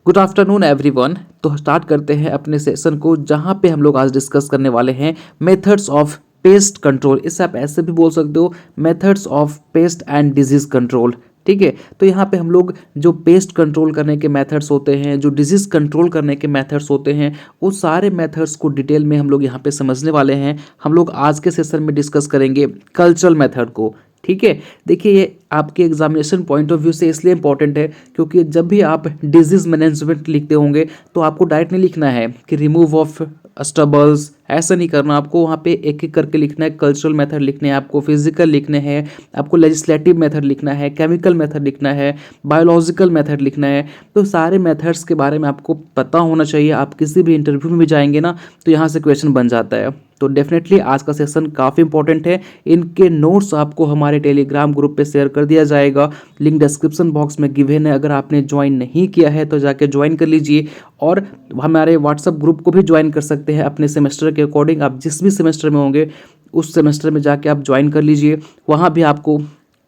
Good afternoon everyone. तो start करते हैं अपने सेशन को, जहां पे हम लोग आज डिस्कस करने वाले हैं मेथड्स ऑफ पेस्ट कंट्रोल। इसे आप ऐसे भी बोल सकते हो, methods of paste and disease control. ठीक है, तो यहाँ पे हम लोग जो पेस्ट कंट्रोल करने के मेथड्स होते हैं, जो डिजीज कंट्रोल करने के मेथड्स होते हैं, वो सारे मेथड्स को डिटेल में हम लोग यहाँ पे समझने वाले हैं। हम लोग आज के सेशन में डिस्कस करेंगे कल्चरल मेथड को। ठीक है, देखिए ये आपके एग्जामिनेशन पॉइंट ऑफ व्यू से इसलिए इंपॉर्टेंट है क्योंकि जब भी आप डिजीज मैनेजमेंट लिखते होंगे तो आपको डायरेक्ट नहीं लिखना है कि रिमूव ऑफ स्टबल्स, ऐसा नहीं करना। आपको वहाँ पे एक एक करके लिखना है। कल्चरल मेथड लिखने हैं, आपको फिजिकल लिखने हैं, आपको लेजिस्लेटिव मेथड लिखना है, केमिकल मेथड लिखना है, बायोलॉजिकल मेथड लिखना है। तो सारे मेथड्स के बारे में आपको पता होना चाहिए। आप किसी भी इंटरव्यू में भी जाएंगे ना तो यहाँ से क्वेश्चन बन जाता है। तो डेफिनेटली आज का सेशन काफ़ी इंपॉर्टेंट है। इनके नोट्स आपको हमारे टेलीग्राम ग्रुप पे शेयर कर दिया जाएगा। लिंक डिस्क्रिप्शन बॉक्स में गिवन है। अगर आपने ज्वाइन नहीं किया है तो जाके ज्वाइन कर लीजिए, और हमारे व्हाट्सएप ग्रुप को भी ज्वाइन कर सकते हैं अपने सेमेस्टर के अकॉर्डिंग। आप जिस भी सेमेस्टर में होंगे उस सेमेस्टर में जाके आप ज्वाइन कर लीजिए। वहाँ भी आपको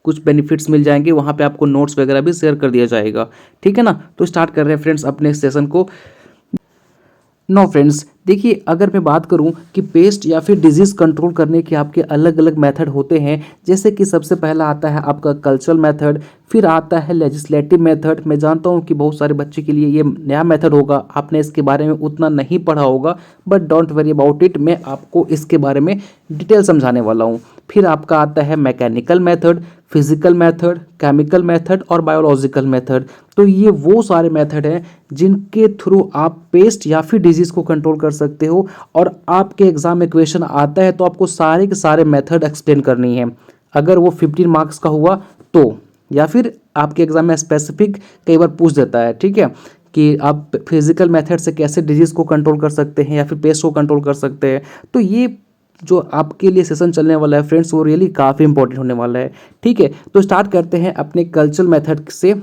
कुछ बेनिफिट्स मिल जाएंगे। वहाँ पे आपको नोट्स वगैरह भी शेयर कर दिया जाएगा। ठीक है ना, तो स्टार्ट कर रहे हैं फ्रेंड्स अपने सेशन को। नो फ्रेंड्स, देखिए अगर मैं बात करूं कि पेस्ट या फिर डिजीज़ कंट्रोल करने के आपके अलग अलग मेथड होते हैं, जैसे कि सबसे पहला आता है आपका कल्चरल मेथड, फिर आता है लेजिस्लेटिव मेथड। मैं जानता हूं कि बहुत सारे बच्चे के लिए ये नया मेथड होगा, आपने इसके बारे में उतना नहीं पढ़ा होगा, but don't worry about it, मैं आपको इसके बारे में डिटेल समझाने वाला हूँ। फिर आपका आता है mechanical method, physical method, chemical method और बायोलॉजिकल मेथड। तो ये वो सारे मेथड हैं जिनके थ्रू आप पेस्ट या फिर डिजीज़ को कंट्रोल कर सकते हो। और आपके एग्जाम में क्वेश्चन आता है तो आपको सारे के सारे मेथड एक्सप्लेन करनी है। अगर वो 15 मार्क्स का हुआ तो, या फिर आपके एग्जाम में स्पेसिफिक कई बार पूछ देता है, ठीक है, कि आप फिजिकल मेथड से कैसे डिजीज़ को कंट्रोल कर सकते हैं या फिर पेस्ट को कंट्रोल कर सकते हैं। तो ये जो आपके लिए सेशन चलने वाला है फ्रेंड्स, वो रियली काफ़ी इंपॉर्टेंट होने वाला है। ठीक है, तो स्टार्ट करते हैं अपने कल्चरल मेथड से।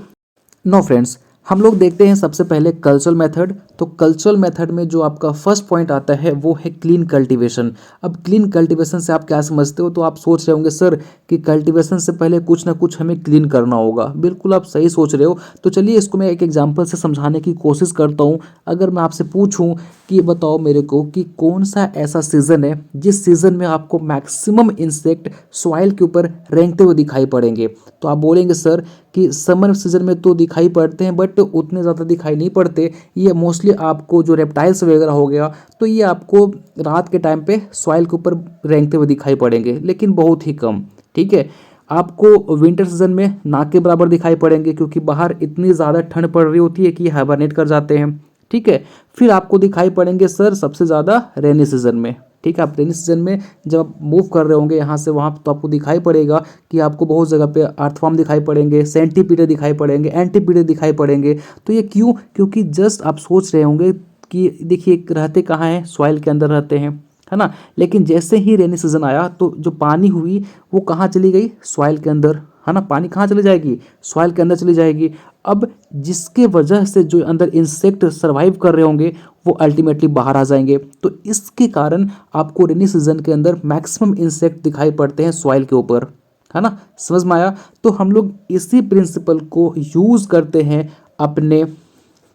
नो फ्रेंड्स, हम लोग देखते हैं सबसे पहले कल्चरल मेथड। तो कल्चरल मेथड में जो आपका फर्स्ट पॉइंट आता है वो है क्लीन कल्टीवेशन। अब क्लीन कल्टीवेशन से आप क्या समझते हो? तो आप सोच रहे होंगे सर कि कल्टीवेशन से पहले कुछ ना कुछ हमें क्लीन करना होगा। बिल्कुल आप सही सोच रहे हो। तो चलिए इसको मैं एक एग्जांपल से समझाने की कोशिश करता हूँ। अगर मैं आपसे पूछूँ कि बताओ मेरे को कि कौन सा ऐसा सीज़न है जिस सीज़न में आपको मैक्सिमम इंसेक्ट सॉइल के ऊपर रेंगते हुए दिखाई पड़ेंगे, तो आप बोलेंगे सर कि समर सीजन में तो दिखाई पड़ते हैं बट उतने ज़्यादा दिखाई नहीं पड़ते। ये मोस्टली आपको जो रेप्टाइल्स वगैरह हो गया तो ये आपको रात के टाइम पे सॉइल के ऊपर रेंगते हुए दिखाई पड़ेंगे, लेकिन बहुत ही कम। ठीक है, आपको विंटर सीजन में ना के बराबर दिखाई पड़ेंगे क्योंकि बाहर इतनी ज़्यादा ठंड पड़ रही होती है कि हाइबरनेट कर जाते हैं। ठीक है, फिर आपको दिखाई पड़ेंगे सर सबसे ज़्यादा रेनी सीजन में। ठीक है, आप रेनी सीजन में जब आप मूव कर रहे होंगे यहाँ से वहाँ, तो आपको दिखाई पड़ेगा कि आपको बहुत जगह पे अर्थवर्म दिखाई पड़ेंगे, सेंटीपीड दिखाई पड़ेंगे, एंटीपीड दिखाई पड़ेंगे। तो ये क्यों? क्योंकि जस्ट आप सोच रहे होंगे कि देखिए रहते कहाँ हैं, सॉइल के अंदर रहते हैं, है ना। लेकिन जैसे ही रेनी सीजन आया तो जो पानी हुई वो कहाँ चली गई? सॉइल के अंदर, है ना। पानी कहाँ चली जाएगी? सॉइल के अंदर चली जाएगी। अब जिसके वजह से जो अंदर इंसेक्ट सर्वाइव कर रहे होंगे वो अल्टीमेटली बाहर आ जाएंगे। तो इसके कारण आपको रेनी सीजन के अंदर मैक्सिमम इंसेक्ट दिखाई पड़ते हैं सॉइल के ऊपर, है ना। समझ में आया? तो हम लोग इसी प्रिंसिपल को यूज़ करते हैं अपने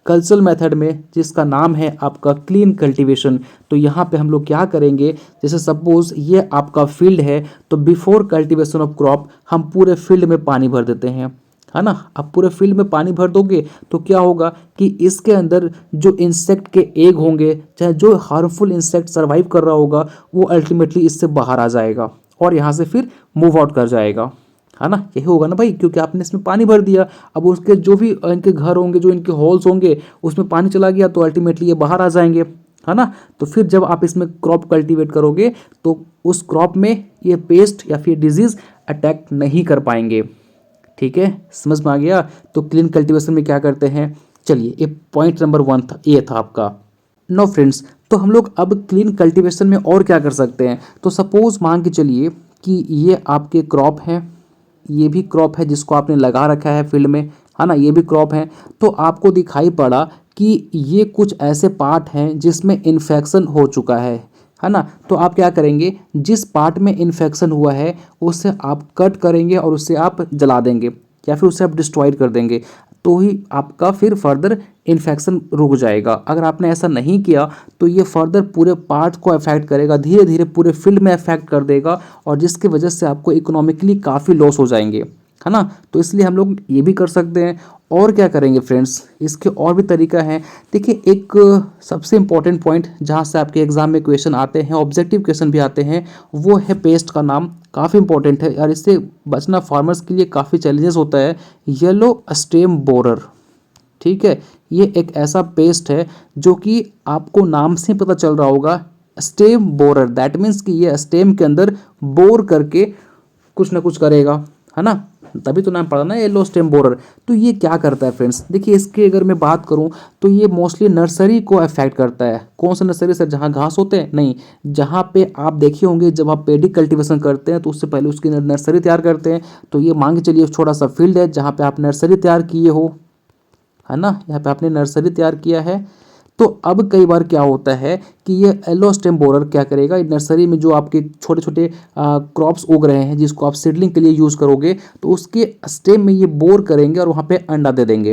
कल्चरल मेथड में, जिसका नाम है आपका क्लीन कल्टीवेशन। तो यहाँ पे हम लोग क्या करेंगे, जैसे सपोज ये आपका फील्ड है तो बिफोर कल्टीवेशन ऑफ क्रॉप हम पूरे फील्ड में पानी भर देते हैं, है ना। अब पूरे फील्ड में पानी भर दोगे तो क्या होगा कि इसके अंदर जो इंसेक्ट के एग होंगे, चाहे जो हार्मफुल इंसेक्ट सर्वाइव कर रहा होगा, वो अल्टीमेटली इससे बाहर आ जाएगा और यहाँ से फिर मूव आउट कर जाएगा, है ना। यही होगा ना भाई, क्योंकि आपने इसमें पानी भर दिया। अब उसके जो भी इनके घर होंगे, जो इनके हॉल्स होंगे, उसमें पानी चला गया तो अल्टीमेटली ये बाहर आ जाएंगे, है ना। तो फिर जब आप इसमें क्रॉप कल्टीवेट करोगे तो उस क्रॉप में ये पेस्ट या फिर डिजीज अटैक नहीं कर पाएंगे। ठीक है, समझ में आ गया? तो क्लीन कल्टीवेशन में क्या करते हैं, चलिए ये पॉइंट नंबर 1 था, ये था आपका। नो फ्रेंड्स, तो हम लोग अब क्लीन कल्टीवेशन में और क्या कर सकते हैं। तो सपोज मान के चलिए कि ये आपके क्रॉप हैं, ये भी क्रॉप है जिसको आपने लगा रखा है फील्ड में, है ना, ये भी क्रॉप है। तो आपको दिखाई पड़ा कि ये कुछ ऐसे पार्ट हैं जिसमें इन्फेक्शन हो चुका है ना। तो आप क्या करेंगे, जिस पार्ट में इन्फेक्शन हुआ है उसे आप कट करेंगे और उसे आप जला देंगे या फिर उसे आप डिस्ट्रॉय कर देंगे, तो ही आपका फिर फर्दर इन्फेक्शन रुक जाएगा। अगर आपने ऐसा नहीं किया तो ये फर्दर पूरे पार्ट को अफेक्ट करेगा, धीरे धीरे पूरे फील्ड में अफेक्ट कर देगा, और जिसकी वजह से आपको इकोनॉमिकली काफ़ी लॉस हो जाएंगे, है ना। तो इसलिए हम लोग ये भी कर सकते हैं। और क्या करेंगे फ्रेंड्स, इसके और भी तरीका है। देखिए, एक सबसे इंपॉर्टेंट पॉइंट जहाँ से आपके एग्जाम में क्वेश्चन आते हैं, ऑब्जेक्टिव क्वेश्चन भी आते हैं, वो है पेस्ट का नाम। काफ़ी इंपॉर्टेंट है और इससे बचना फार्मर्स के लिए काफ़ी चैलेंजेस होता है। येलो स्टेम बोरर, ठीक है, ये एक ऐसा पेस्ट है जो कि आपको नाम से पता चल रहा होगा, स्टेम बोरर। दैट मीन्स कि ये स्टेम के अंदर बोर करके कुछ ना कुछ करेगा, है ना, तभी तो नाम पड़ा ना येलो स्टेम बोरर। तो ये क्या करता है फ्रेंड्स, देखिए इसकी अगर मैं बात करूं तो ये मोस्टली नर्सरी को अफेक्ट करता है। कौन सा नर्सरी सर, जहां घास होते हैं? नहीं, जहां पे आप देखे होंगे जब आप पेडी कल्टीवेशन करते हैं तो उससे पहले उसकी नर्सरी तैयार करते हैं। तो ये मान के चलिए छोटा सा फील्ड है जहाँ पे आप नर्सरी तैयार किए हो, है ना, यहाँ पे आपने नर्सरी तैयार किया है। तो अब कई बार क्या होता है कि ये येलो स्टेम बोरर क्या करेगा, नर्सरी में जो आपके छोटे छोटे क्रॉप्स उग रहे हैं जिसको आप सीडलिंग के लिए यूज़ करोगे, तो उसके स्टेम में ये बोर करेंगे और वहाँ पे अंडा दे देंगे,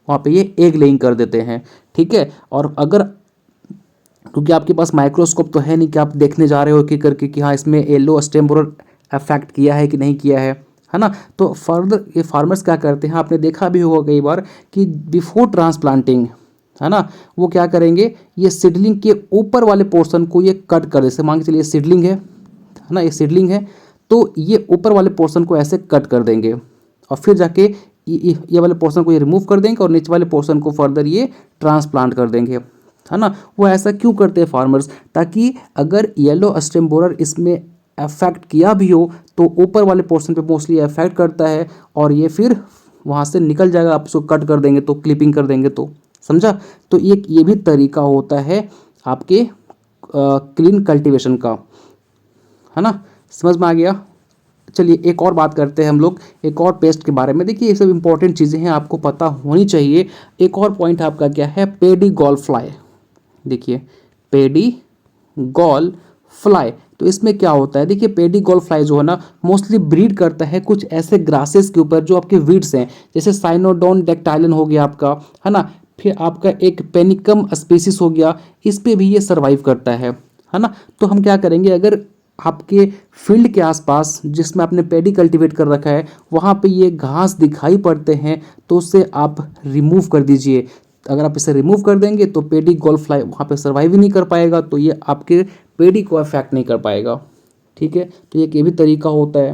वहाँ पे ये एग लेइंग कर देते हैं, ठीक है। और अगर, क्योंकि आपके पास माइक्रोस्कोप तो है नहीं कि आप देखने जा रहे हो कि करके कि हाँ इसमें येलो स्टेम बोरर अफेक्ट किया है कि नहीं किया है ना। तो फर्दर ये फार्मर्स क्या करते हैं, आपने देखा भी होगा कई बार कि बिफोर ट्रांसप्लांटिंग, है ना, वो क्या करेंगे, ये सीडलिंग के ऊपर वाले पोर्शन को ये कट कर, जैसे मान के चलिए सीडलिंग है ना, ये सीडलिंग है, तो ये ऊपर वाले पोर्शन को ऐसे कट कर देंगे और फिर जाके ये वाले पोर्शन को ये रिमूव कर देंगे और नीचे वाले पोर्शन को फर्दर ये ट्रांसप्लांट कर देंगे, है ना। वो ऐसा क्यों करते हैं फार्मर्स, ताकि अगर येलो स्टेम बोरर इसमें अफेक्ट किया भी हो तो ऊपर वाले पोर्शन पे मोस्टली अफेक्ट करता है और ये फिर वहाँ से निकल जाएगा, आप उसको कट कर देंगे तो, क्लिपिंग कर देंगे तो, समझा। तो ये भी तरीका होता है आपके क्लीन कल्टीवेशन का, है ना, समझ में आ गया। चलिए एक और बात करते हैं हम लोग एक और पेस्ट के बारे में। देखिए ये सब इंपॉर्टेंट चीज़ें हैं, आपको पता होनी चाहिए। एक और पॉइंट आपका क्या है, पेडी गॉल फ्लाई। देखिए पेडी गॉल फ्लाई, तो इसमें क्या होता है, देखिए पेडी गॉल फ्लाई जो है ना मोस्टली ब्रीड करता है कुछ ऐसे ग्रासेस के ऊपर जो आपके वीड्स हैं, जैसे साइनोडोन डेक्टाइलन हो गया आपका, है ना, फिर आपका एक पेनिकम स्पीसीज हो गया, इस पे भी ये सर्वाइव करता है ना। तो हम क्या करेंगे, अगर आपके फील्ड के आसपास जिसमें आपने पेडी कल्टीवेट कर रखा है वहाँ पे ये घास दिखाई पड़ते हैं तो उससे आप रिमूव कर दीजिए। अगर आप इसे रिमूव कर देंगे तो पेडी गॉल फ्लाई वहाँ पे सर्वाइव ही नहीं कर पाएगा, तो ये आपके पेडी को अफेक्ट नहीं कर पाएगा, ठीक है। तो ये भी तरीका होता है,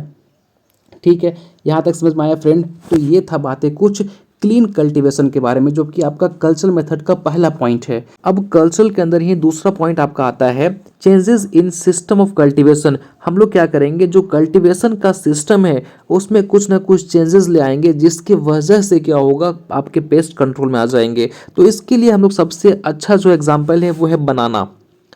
ठीक है। यहाँ तक समझ में आया फ्रेंड। तो ये था बातें कुछ क्लीन कल्टीवेशन के बारे में, जो कि आपका कल्चरल मेथड का पहला पॉइंट है। अब कल्चरल के अंदर ही दूसरा पॉइंट आपका आता है changes in system of cultivation. हम लोग क्या करेंगे, जो कल्टीवेशन का सिस्टम है उसमें कुछ ना कुछ चेंजेस ले आएंगे जिसकी वजह से क्या होगा, आपके पेस्ट कंट्रोल में आ जाएंगे। तो इसके लिए हम लोग सबसे अच्छा जो एग्जाम्पल है वो है बनाना,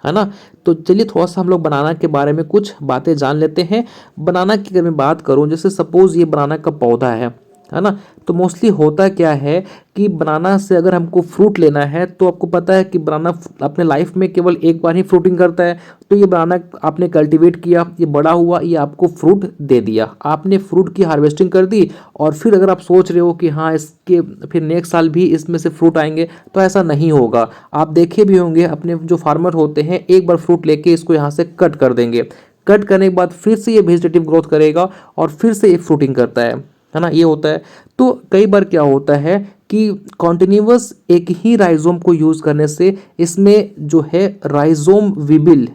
है ना। तो चलिए थोड़ा सा हम लोग बनाना के बारे में कुछ बातें जान लेते हैं। बनाना की अगर मैं बात करूं, जैसे सपोज ये बनाना का पौधा है ना, तो मोस्टली होता क्या है कि बनाना से अगर हमको फ्रूट लेना है तो आपको पता है कि बनाना अपने लाइफ में केवल एक बार ही फ्रूटिंग करता है। तो ये बनाना आपने कल्टीवेट किया, ये बड़ा हुआ, ये आपको फ्रूट दे दिया, आपने फ्रूट की हार्वेस्टिंग कर दी, और फिर अगर आप सोच रहे हो कि हाँ इसके फिर नेक्स्ट साल भी इसमें से फ्रूट आएंगे, तो ऐसा नहीं होगा। आप देखे भी होंगे अपने जो फार्मर होते हैं, एक बार फ्रूट लेके इसको यहाँ से कट कर देंगे, कट करने के बाद फिर से ये वेजिटेटिव ग्रोथ करेगा और फिर से ये फ्रूटिंग करता है ना, ये होता है। तो कई बार क्या होता है कि कॉन्टिन्यूअस एक ही राइजोम को यूज करने से इसमें जो है राइजोम विबिल,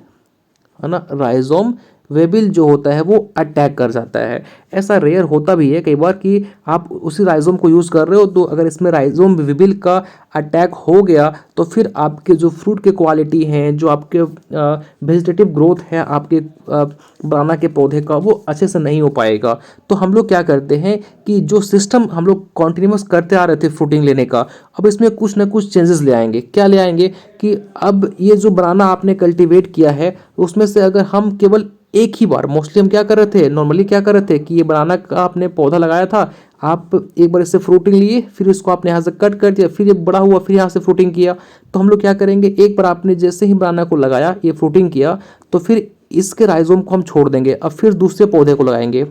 है ना, राइजोम वेबिल जो होता है वो अटैक कर जाता है। ऐसा रेयर होता भी है कई बार कि आप उसी राइजोम को यूज़ कर रहे हो, तो अगर इसमें राइजोम वेबिल का अटैक हो गया तो फिर आपके जो फ्रूट के क्वालिटी हैं, जो आपके वेजिटेटिव ग्रोथ है आपके बनाना के पौधे का, वो अच्छे से नहीं हो पाएगा। तो हम लोग क्या करते हैं कि जो सिस्टम हम लोग कॉन्टिन्यूस करते आ रहे थे फ्रूटिंग लेने का, अब इसमें कुछ ना कुछ चेंजेस ले आएंगे। क्या ले आएंगे कि अब ये जो बनाना आपने कल्टीवेट किया है उसमें से अगर हम केवल एक ही बार, मोस्टली हम क्या कर रहे थे, नॉर्मली क्या कर रहे थे कि ये बनाना का आपने पौधा लगाया था, आप एक बार इससे फ्रूटिंग लिए, फिर इसको आपने यहाँ से कट कर दिया, फिर ये बड़ा हुआ, फिर यहाँ से फ्रूटिंग किया। तो हम लोग क्या करेंगे, एक बार आपने जैसे ही बनाना को लगाया, ये फ्रूटिंग किया, तो फिर इसके राइजोम को हम छोड़ देंगे, अब फिर दूसरे पौधे को लगाएंगे,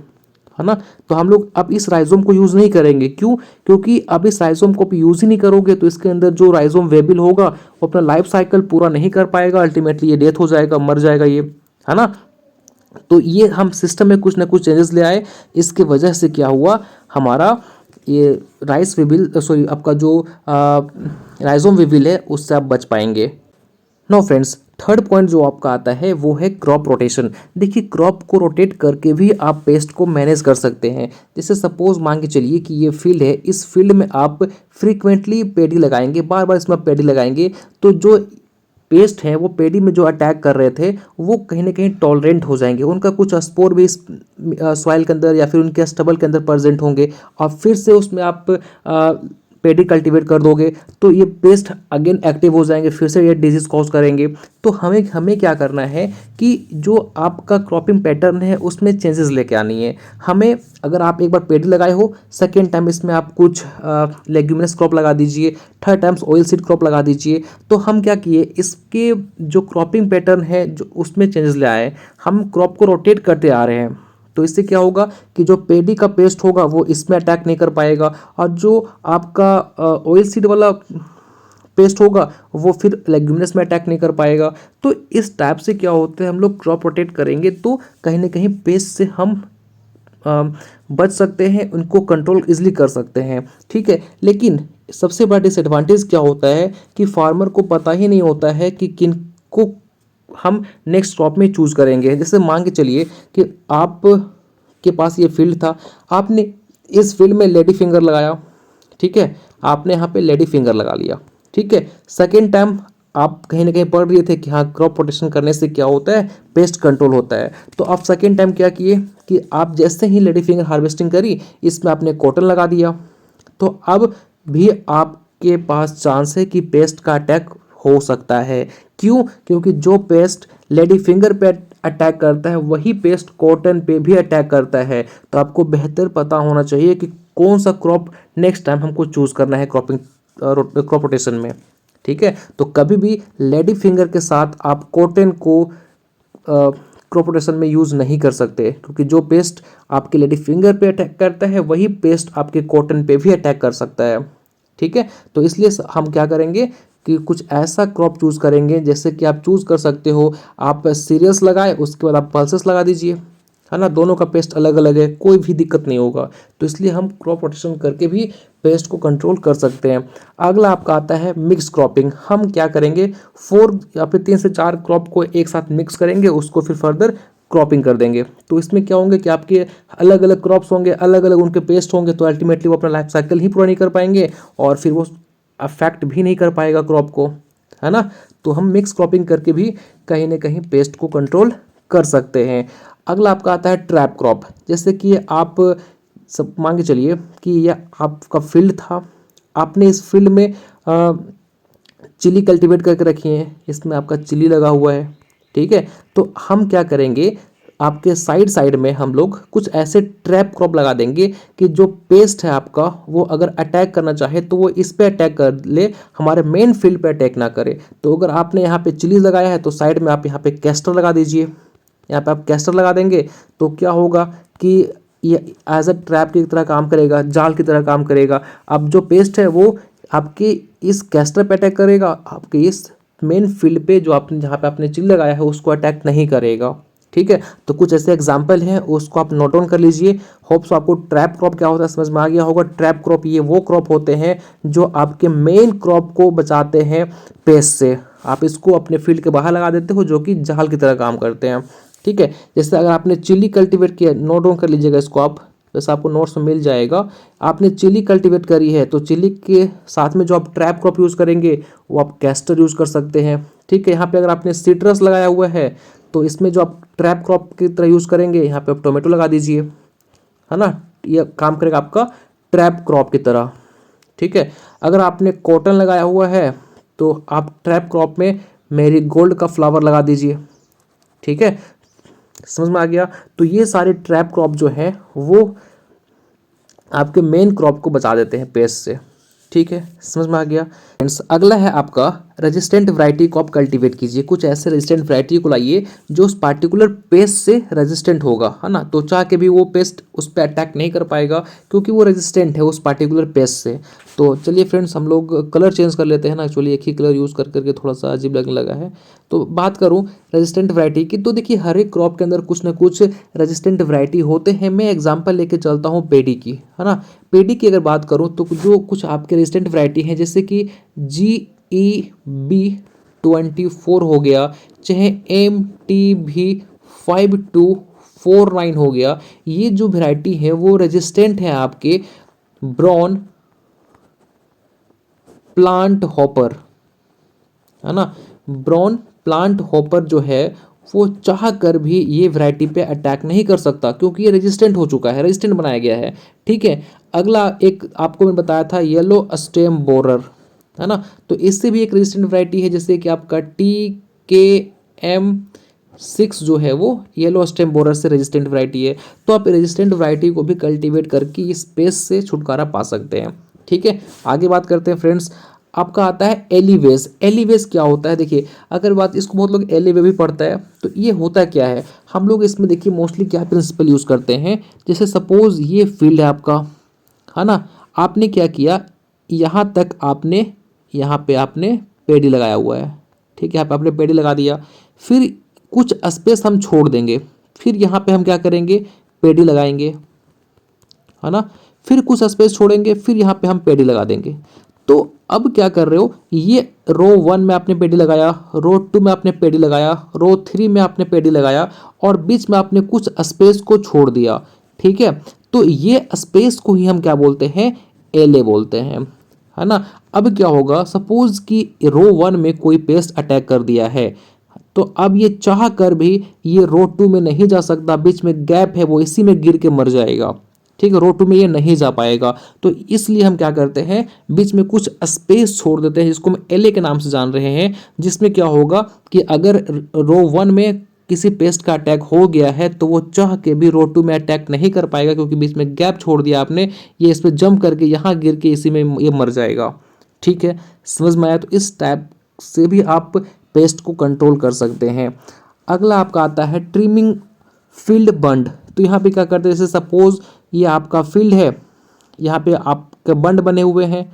है ना। तो हम लोग अब इस राइजोम को यूज़ नहीं करेंगे, क्यों? क्योंकि अब इस राइजोम को यूज़ ही नहीं करोगे तो इसके अंदर जो राइजोम वेबिल होगा वो अपना लाइफ साइकिल पूरा नहीं कर पाएगा, अल्टीमेटली ये डेथ हो जाएगा, मर जाएगा ये, है ना। तो ये हम सिस्टम में कुछ ना कुछ चेंजेस ले आए, इसके वजह से क्या हुआ, हमारा ये राइस वेबिल सॉरी आपका जो राइजोम वेबिल है उससे आप बच पाएंगे। नो फ्रेंड्स, थर्ड पॉइंट जो आपका आता है वो है क्रॉप रोटेशन। देखिए क्रॉप को रोटेट करके भी आप पेस्ट को मैनेज कर सकते हैं। जैसे सपोज मान के चलिए कि ये फील्ड है, इस फील्ड में आप फ्रीक्वेंटली पेडी लगाएंगे, बार बार इसमें आप पेडी लगाएंगे, तो जो पेस्ट है वो पेडी में जो अटैक कर रहे थे वो कहीं ना कहीं टॉलरेंट हो जाएंगे, उनका कुछ स्पोर भी इस सॉइल के अंदर या फिर उनके स्टबल के अंदर प्रेजेंट होंगे, और फिर से उसमें आप पेडी कल्टीवेट कर दोगे तो ये पेस्ट अगेन एक्टिव हो जाएंगे, फिर से ये डिजीज कॉज करेंगे। तो हमें हमें क्या करना है कि जो आपका क्रॉपिंग पैटर्न है उसमें चेंजेस लेके आनी है हमें। अगर आप एक बार पेडी लगाए हो, सेकेंड टाइम इसमें आप कुछ लेग्यूमिनस क्रॉप लगा दीजिए, third times oil seed crop लगा दीजिए। तो हम क्या किए, इसके जो क्रॉपिंग पैटर्न है जो उसमें चेंजेस ले आए, हम क्रॉप को रोटेट करते आ रहे हैं। तो इससे क्या होगा कि जो पेडी का पेस्ट होगा वो इसमें अटैक नहीं कर पाएगा, और जो आपका ऑयल सीड वाला पेस्ट होगा वो फिर लेग्यूमिनस में अटैक नहीं कर पाएगा। तो इस टाइप से क्या होता है, हम लोग क्रॉप रोटेट करेंगे तो कहीं ना कहीं पेस्ट से हम बच सकते हैं, उनको कंट्रोल इजीली कर सकते हैं, ठीक है। लेकिन सबसे बड़ा डिसएडवांटेज क्या होता है कि फार्मर को पता ही नहीं होता है कि किन को हम नेक्स्ट क्रॉप में चूज करेंगे। जैसे मान के चलिए कि आप के पास ये फील्ड था, आपने इस फील्ड में लेडी फिंगर लगाया, ठीक है, आपने यहाँ पे लेडी फिंगर लगा लिया, ठीक है। सेकेंड टाइम आप कहीं ना कहीं पढ़ रहे थे कि हाँ क्रॉप प्रोटेक्शन करने से क्या होता है, पेस्ट कंट्रोल होता है। तो आप सेकेंड टाइम क्या किए कि आप जैसे ही लेडी फिंगर हार्वेस्टिंग करी, इसमें आपने कॉटन लगा दिया, तो अब भी आपके पास चांस है कि पेस्ट का अटैक हो सकता है। क्यों? क्योंकि जो पेस्ट लेडी फिंगर पे अटैक करता है वही पेस्ट कॉटन पे भी अटैक करता है। तो आपको बेहतर पता होना चाहिए कि कौन सा क्रॉप नेक्स्ट टाइम हमको चूज करना है क्रॉप रोटेशन में, ठीक है। तो कभी भी लेडी फिंगर के साथ आप कॉटन को क्रॉप रोटेशन में यूज़ नहीं कर सकते, क्योंकि जो पेस्ट आपके लेडी फिंगर पे अटैक करता है वही पेस्ट आपके कॉटन पे भी अटैक कर सकता है, ठीक है। तो इसलिए हम क्या करेंगे कि कुछ ऐसा क्रॉप चूज़ करेंगे, जैसे कि आप चूज़ कर सकते हो, आप सीरियस लगाए उसके बाद आप पल्सेस लगा दीजिए, है ना, दोनों का पेस्ट अलग अलग है, कोई भी दिक्कत नहीं होगा। तो इसलिए हम क्रॉप रोटेशन करके भी पेस्ट को कंट्रोल कर सकते हैं। अगला आपका आता है मिक्स क्रॉपिंग। हम क्या करेंगे, 4 या फिर 3 से 4 क्रॉप को एक साथ मिक्स करेंगे, उसको फिर फर्दर क्रॉपिंग कर देंगे। तो इसमें क्या होंगे कि आपके अलग अलग क्रॉप्स होंगे, अलग अलग उनके पेस्ट होंगे, तो अल्टीमेटली वो अपना लाइफ साइकिल ही पूरा नहीं कर पाएंगे और फिर वो अफेक्ट भी नहीं कर पाएगा क्रॉप को, है ना। तो हम मिक्स क्रॉपिंग करके भी कहीं ना कहीं पेस्ट को कंट्रोल कर सकते हैं। अगला आपका आता है ट्रैप क्रॉप। जैसे कि आप सब मान के चलिए कि यह आपका फील्ड था, आपने इस फील्ड में चिली कल्टीवेट करके रखी है, इसमें आपका चिली लगा हुआ है, ठीक है। तो हम क्या करेंगे, आपके साइड साइड में हम लोग कुछ ऐसे ट्रैप क्रॉप लगा देंगे कि जो पेस्ट है आपका वो अगर अटैक करना चाहे तो वो इस पे अटैक कर ले, हमारे मेन फील्ड पे अटैक ना करे। तो अगर आपने यहाँ पे चिली लगाया है तो साइड में आप यहाँ पे कैस्टर लगा दीजिए, यहाँ पे आप कैस्टर लगा देंगे तो क्या होगा कि ये एज अ ट्रैप की तरह काम करेगा, जाल की तरह काम करेगा। अब जो पेस्ट है वो आपके इस कैस्टर पे अटैक करेगा, आपके इस मेन फील्ड पे जो आपने जहाँ पे आपने चिली लगाया है उसको अटैक नहीं करेगा, ठीक है। तो कुछ ऐसे एग्जाम्पल हैं, उसको आप नोट डाउन कर लीजिए। होप्स आपको ट्रैप क्रॉप क्या होता है समझ में आ गया होगा। ट्रैप क्रॉप ये वो क्रॉप होते हैं जो आपके मेन क्रॉप को बचाते हैं पेस्ट से। आप इसको अपने फील्ड के बाहर लगा देते हो जो कि जाल की तरह काम करते हैं, ठीक है। जैसे अगर आपने चिली कल्टीवेट किया, नोट डाउन कर लीजिएगा इसको आप, जैसे आपको नोट्स में मिल जाएगा। आपने चिली कल्टीवेट करी है तो चिली के साथ में जो आप ट्रैप क्रॉप यूज़ करेंगे वो आप कैस्टर यूज़ कर सकते हैं, ठीक है। यहाँ पे अगर आपने सिट्रस लगाया हुआ है तो इसमें जो आप ट्रैप क्रॉप की तरह यूज़ करेंगे, यहाँ पे आप टोमेटो लगा दीजिए, है ना, ये काम करेगा आपका ट्रैप क्रॉप की तरह, ठीक है। अगर आपने कॉटन लगाया हुआ है तो आप ट्रैप क्रॉप में मैरीगोल्ड का फ्लावर लगा दीजिए, ठीक है। समझ में आ गया। तो ये सारे ट्रैप क्रॉप जो है वो आपके मेन क्रॉप को बचा देते हैं पेस्ट से, ठीक है, समझ में आ गया। फ्रेंड्स अगला है आपका रेजिस्टेंट वैरायटी को आप कल्टीवेट कीजिए। कुछ ऐसे रेजिस्टेंट वैरायटी को लाइए जो उस पार्टिकुलर पेस्ट से रेजिस्टेंट होगा, है ना। तो चाह के भी वो पेस्ट उस पर अटैक नहीं कर पाएगा क्योंकि वो रेजिस्टेंट है उस पार्टिकुलर पेस्ट से। तो चलिए फ्रेंड्स हम लोग कलर चेंज कर लेते हैं ना, एक्चुअली एक ही कलर यूज़ कर करके थोड़ा सा अजीब लगने लगा है। तो बात करूँ रेजिस्टेंट वैरायटी की, तो देखिए हर एक क्रॉप के अंदर कुछ ना कुछ रेजिस्टेंट वैरायटी होते हैं। मैं एग्जांपल लेके चलता हूँ पेडी की, है ना। पेडी की अगर बात करूँ तो जो कुछ आपके रेजिस्टेंट वैरायटी हैं जैसे कि GEB24 हो गया, चाहे MTV5249 हो गया, ये जो वैरायटी है वो रेजिस्टेंट है आपके ब्राउन प्लांट हॉपर, है ना। ब्राउन प्लांट हॉपर जो है वो चाह कर भी ये वैरायटी पे अटैक नहीं कर सकता क्योंकि ये रेजिस्टेंट हो चुका है, रेजिस्टेंट बनाया गया है। ठीक है, अगला एक आपको मैं बताया था येलो स्टेम बोरर, है ना। तो इससे भी एक रेजिस्टेंट वैरायटी है जैसे कि आपका TKM6 जो है वो येलो स्टेम बोरर से रेजिस्टेंट वैरायटी है। तो आप रेजिस्टेंट वैरायटी को भी कल्टीवेट करके इस पेस्ट से छुटकारा पा सकते हैं। ठीक है, आगे बात करते हैं फ्रेंड्स। आपका आता है एलिवेज। एलिवेज क्या होता है, देखिए अगर बात इसको बहुत लोग एलिवे भी पढ़ता है, तो ये होता क्या है, हम लोग इसमें देखिए मोस्टली क्या प्रिंसिपल यूज़ करते हैं। जैसे सपोज ये फील्ड है आपका, है ना। आपने क्या किया, यहाँ तक आपने यहाँ पे आपने पेड़ी लगाया हुआ है। ठीक है, यहाँ पे आपने पेड़ी लगा दिया, फिर कुछ स्पेस हम छोड़ देंगे, फिर यहाँ पे हम क्या करेंगे, पेड़ी लगाएंगे, है ना। फिर कुछ स्पेस छोड़ेंगे, फिर यहाँ पे हम पेड़ी लगा देंगे। तो अब क्या कर रहे हो, ये रो 1 में आपने पेड़ी लगाया, रो 2 में आपने पेड़ी लगाया, रो 3 में आपने पेड़ी लगाया और बीच में आपने कुछ स्पेस को छोड़ दिया। ठीक है, तो ये स्पेस को ही हम क्या बोलते हैं, एले बोलते हैं, है ना। अब क्या होगा, सपोज कि रो 1 में कोई पेस्ट अटैक कर दिया है, तो अब ये चाह कर भी ये रो 2 में नहीं जा सकता, बीच में गैप है वो इसी में गिर के मर जाएगा। ठीक है, रो 2 में ये नहीं जा पाएगा। तो इसलिए हम क्या करते हैं, बीच में कुछ स्पेस छोड़ देते हैं जिसको हम एलए के नाम से जान रहे हैं, जिसमें क्या होगा कि अगर रो 1 में किसी पेस्ट का अटैक हो गया है तो वो चाह के भी रो 2 में अटैक नहीं कर पाएगा क्योंकि बीच में गैप छोड़ दिया आपने, ये इस पर जंप करके यहाँ गिर के इसी में ये मर जाएगा। ठीक है, समझ में आया। तो इस टाइप से भी आप पेस्ट को कंट्रोल कर सकते हैं। अगला आपका आता है ट्रिमिंग फील्ड बंड। तो यहाँ पे क्या करते हैं, जैसे सपोज ये आपका फील्ड है, यहाँ पे आपके बंड बने हुए हैं,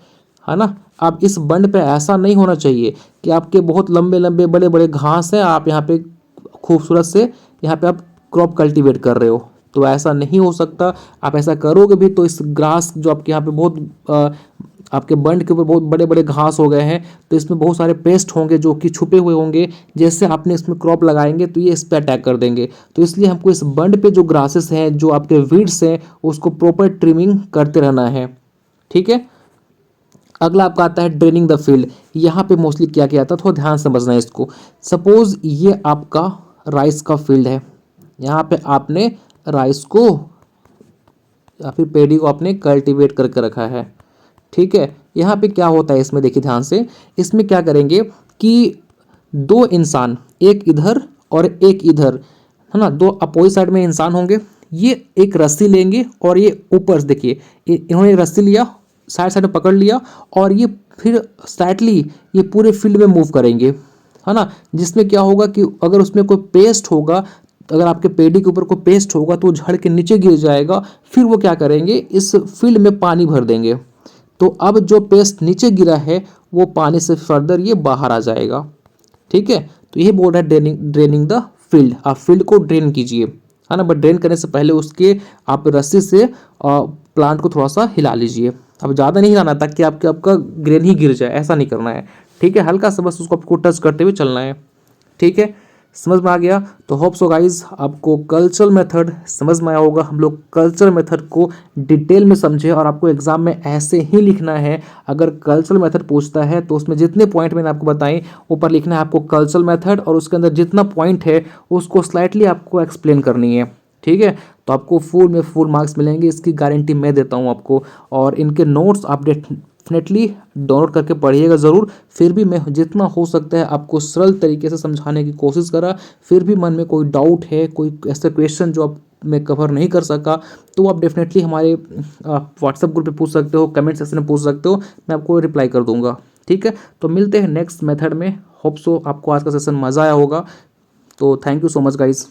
है ना। अब इस बंड पे ऐसा नहीं होना चाहिए कि आपके बहुत लंबे लंबे बड़े बड़े घास हैं, आप यहाँ पे खूबसूरत से यहाँ पे आप क्रॉप कल्टीवेट कर रहे हो, तो ऐसा नहीं हो सकता। आप ऐसा करोगे भी तो इस ग्रास जो आपके यहाँ पे बहुत आपके बंड के ऊपर बहुत बड़े बड़े घास हो गए हैं, तो इसमें बहुत सारे पेस्ट होंगे जो कि छुपे हुए होंगे, जैसे आपने इसमें क्रॉप लगाएंगे तो ये इस पर अटैक कर देंगे। तो इसलिए हमको इस बंड पे जो ग्रासेस हैं, जो आपके वीड्स हैं, उसको प्रॉपर ट्रिमिंग करते रहना है। ठीक है, अगला आपका आता है ड्रेनिंग द फील्ड। यहाँ पे मोस्टली क्या किया जाता है, थोड़ा ध्यान समझना है इसको। सपोज ये आपका राइस का फील्ड है, यहाँ पे आपने राइस को या फिर पेडी को आपने कल्टीवेट करके रखा है। ठीक है, यहाँ पे क्या होता है, इसमें देखिए ध्यान से, इसमें क्या करेंगे कि दो इंसान, एक इधर और एक इधर, है ना, दो अपोजिट साइड में इंसान होंगे। ये एक रस्सी लेंगे और ये ऊपर से देखिए, इन्होंने रस्सी लिया, साइड साइड में पकड़ लिया और ये फिर स्लाइटली ये पूरे फील्ड में मूव करेंगे, है ना। जिसमें क्या होगा कि अगर उसमें कोई पेस्ट होगा, अगर आपके पेड़ी के ऊपर कोई पेस्ट होगा तो वो झड़ के नीचे गिर जाएगा। फिर वो क्या करेंगे, इस फील्ड में पानी भर देंगे, तो अब जो पेस्ट नीचे गिरा है वो पानी से फर्दर ये बाहर आ जाएगा। ठीक है, तो ये बोल रहा है ड्रेनिंग द फील्ड। आप फील्ड को ड्रेन कीजिए, है ना, बट ड्रेन करने से पहले उसके आप रस्सी से प्लांट को थोड़ा सा हिला लीजिए। अब ज़्यादा नहीं हिलाना ताकि आपका ग्रेन ही गिर जाए, ऐसा नहीं करना है। ठीक है, हल्का सा बस उसको आपको टच करते हुए चलना है। ठीक है, समझ में आ गया। तो होप सो गाइज आपको कल्चरल मेथड समझ में आया होगा। हम लोग कल्चरल मेथड को डिटेल में समझे और आपको एग्जाम में ऐसे ही लिखना है। अगर कल्चरल मेथड पूछता है तो उसमें जितने पॉइंट मैंने आपको बताए ऊपर लिखना है आपको कल्चरल मेथड, और उसके अंदर जितना पॉइंट है उसको स्लाइटली आपको एक्सप्लेन करनी है। ठीक है, तो आपको फुल मार्क्स मिलेंगे, इसकी गारंटी मैं देता हूँ आपको। और इनके नोट्स आप डेफिनेटली डाउनलोड करके पढ़िएगा ज़रूर। फिर भी मैं जितना हो सकता है आपको सरल तरीके से समझाने की कोशिश करा। फिर भी मन में कोई डाउट है, कोई ऐसा क्वेश्चन जो आप मैं कवर नहीं कर सका, तो आप डेफिनेटली हमारे व्हाट्सएप ग्रुप पे पूछ सकते हो, कमेंट सेक्शन में पूछ सकते हो, मैं आपको रिप्लाई कर दूंगा। ठीक है, तो मिलते हैं नेक्स्ट मेथड में। होप सो आपको आज का सेशन मज़ा आया होगा। तो thank you so much guys.